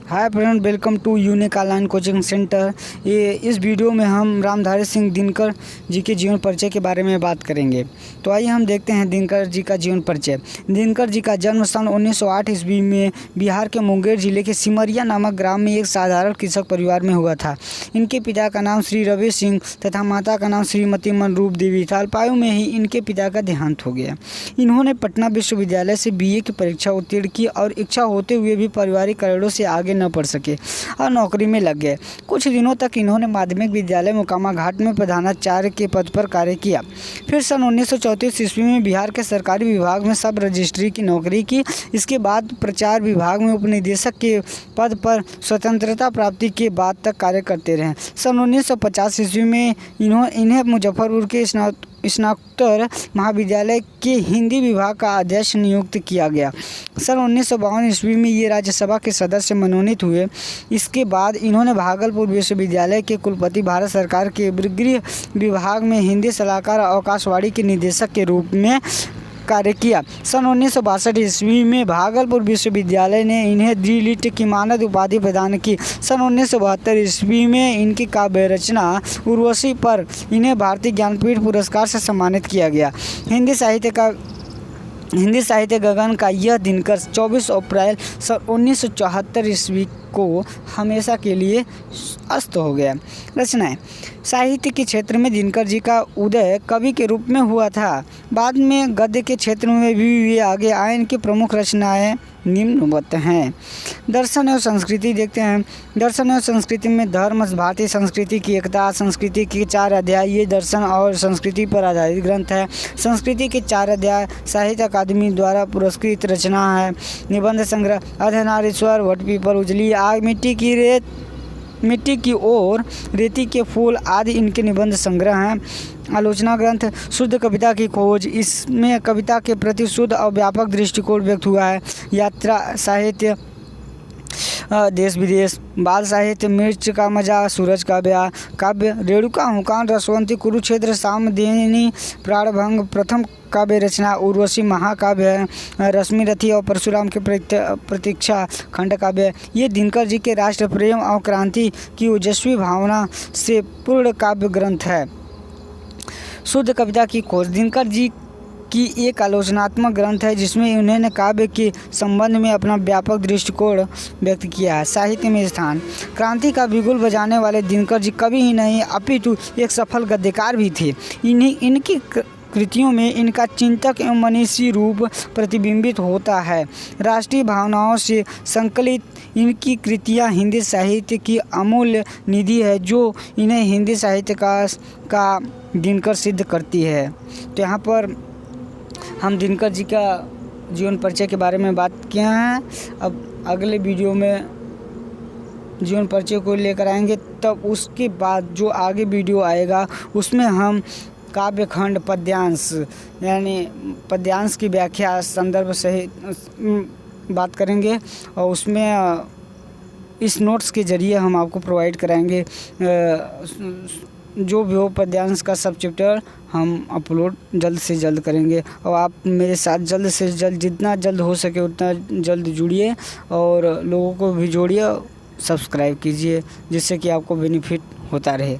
Hi friend, welcome to unique online coaching centre. इस video में हम रामधारी सिंह दिनकर जी के जीवन परिचय के बारे में बात करेंगे। तो आइए हम देखते हैं दिनकर जी का जीवन परिचय। दिनकर जी का जन्म सन 1908 ईस्वी में बिहार के मुंगेर जिले के सिमरिया नामक ग्राम में एक साधारण कृषक परिवार में हुआ था। इनके पिता का नाम श्री रवि सिंह तथा माता का नाम श्रीमती मनरूप देवी था। अल्पायु में ही इनके पिता का देहांत हो गया। इन्होंने पटना विश्वविद्यालय से BA की परीक्षा उत्तीर्ण की और इच्छा होते हुए भी पारिवारिक कारणों से आगे न पढ़ सके और नौकरी में लग गए। कुछ दिनों तक इन्होंने माध्यमिक विद्यालय मोकामा घाट में प्रधानाचार्य के पद पर कार्य किया। फिर सन 1934 ईस्वी में बिहार के सरकारी विभाग में सब रजिस्ट्री की नौकरी की। इसके बाद प्रचार विभाग में उपनिदेशक के पद पर स्वतंत्रता प्राप्ति के बाद तक कार्य करते रहे। सन 1950 ईस्वी में इन्हें मुजफ्फरपुर के स्नातकोत्तर महाविद्यालय के हिंदी विभाग का अध्यक्ष नियुक्त किया गया। सन 1952 ईस्वी में ये राज्यसभा के सदस्य मनोनीत हुए। इसके बाद इन्होंने भागलपुर विश्वविद्यालय के कुलपति, भारत सरकार के गृह विभाग में हिंदी सलाहकार, आकाशवाणी के निदेशक के रूप में कार्य किया। सन 1962 ईस्वी में भागलपुर विश्वविद्यालय ने इन्हें डी.लिट की मानद उपाधि प्रदान की। सन 1972 ईस्वी में इनकी काव्य रचना उर्वशी पर इन्हें भारतीय ज्ञानपीठ पुरस्कार से सम्मानित किया गया। हिंदी साहित्य गगन का यह दिनकर 24 अप्रैल सन 1974 ईस्वी को हमेशा के लिए अस्त हो गया। रचनाएं। साहित्य के क्षेत्र में दिनकर जी का उदय कवि के रूप में हुआ था। बाद में गद्य के क्षेत्र में भी वे आगे आए। इनकी प्रमुख रचनाएं निम्नवत हैं। दर्शन एवं संस्कृति देखते हैं। दर्शन एवं संस्कृति में धर्म, भारतीय संस्कृति की एकता, संस्कृति के 4 अध्याय, ये दर्शन और संस्कृति पर आधारित ग्रंथ है। संस्कृति के 4 अध्याय साहित्य अकादमी द्वारा पुरस्कृत रचना है। निबंध संग्रह अर्धनारीश्वर, वटपीपल, उजली आग, मिट्टी की ओर, रेती के फूल आदि इनके निबंध संग्रह हैं। आलोचना ग्रंथ शुद्ध कविता की खोज, इसमें कविता के प्रति शुद्ध और व्यापक दृष्टिकोण व्यक्त हुआ है। यात्रा साहित्य, देश विदेश, बाल साहित्य, मिर्च का मजा, सूरज का ब्याह, काव्य रेणुका, हुकान, रसवंती, कुरुक्षेत्र, सामदेनी, प्राणभंग, प्रथम काव्य रचना उर्वशी महाकाव्य है। रश्मि रथी और परशुराम की प्रतीक्षा खंड काव्य, ये दिनकर जी के राष्ट्र प्रेम और क्रांति की ओजस्वी भावना से पूर्ण काव्य ग्रंथ है। शुद्ध कविता की खोज दिनकर जी की एक आलोचनात्मक ग्रंथ है जिसमें उन्होंने काव्य के संबंध में अपना व्यापक दृष्टिकोण व्यक्त किया है। साहित्य में स्थान। क्रांति का बिगुल बजाने वाले दिनकर जी कवि ही नहीं अपितु एक सफल गद्यकार भी थे। इनकी कृतियों में इनका चिंतक एवं मनीषी रूप प्रतिबिंबित होता है। राष्ट्रीय भावनाओं से संकलित इनकी कृतियाँ हिंदी साहित्य की अमूल्य निधि है जो इन्हें हिंदी साहित्य का दिनकर सिद्ध करती है। तो यहाँ पर हम दिनकर जी का जीवन परिचय के बारे में बात किए हैं। अब अगले वीडियो में जीवन परिचय को लेकर आएंगे, तब उसके बाद जो आगे वीडियो आएगा उसमें हम काव्य खंड, पद्यांश यानी पद्यांश की व्याख्या संदर्भ सहित बात करेंगे और उसमें इस नोट्स के ज़रिए हम आपको प्रोवाइड कराएंगे जो भी हो पद्यांश का सब चैप्टर हम अपलोड जल्द से जल्द करेंगे। और आप मेरे साथ जल्द से जल्द, जितना जल्द हो सके उतना जल्द जुड़िए और लोगों को भी जोड़िए, सब्सक्राइब कीजिए जिससे कि आपको बेनिफिट होता रहे।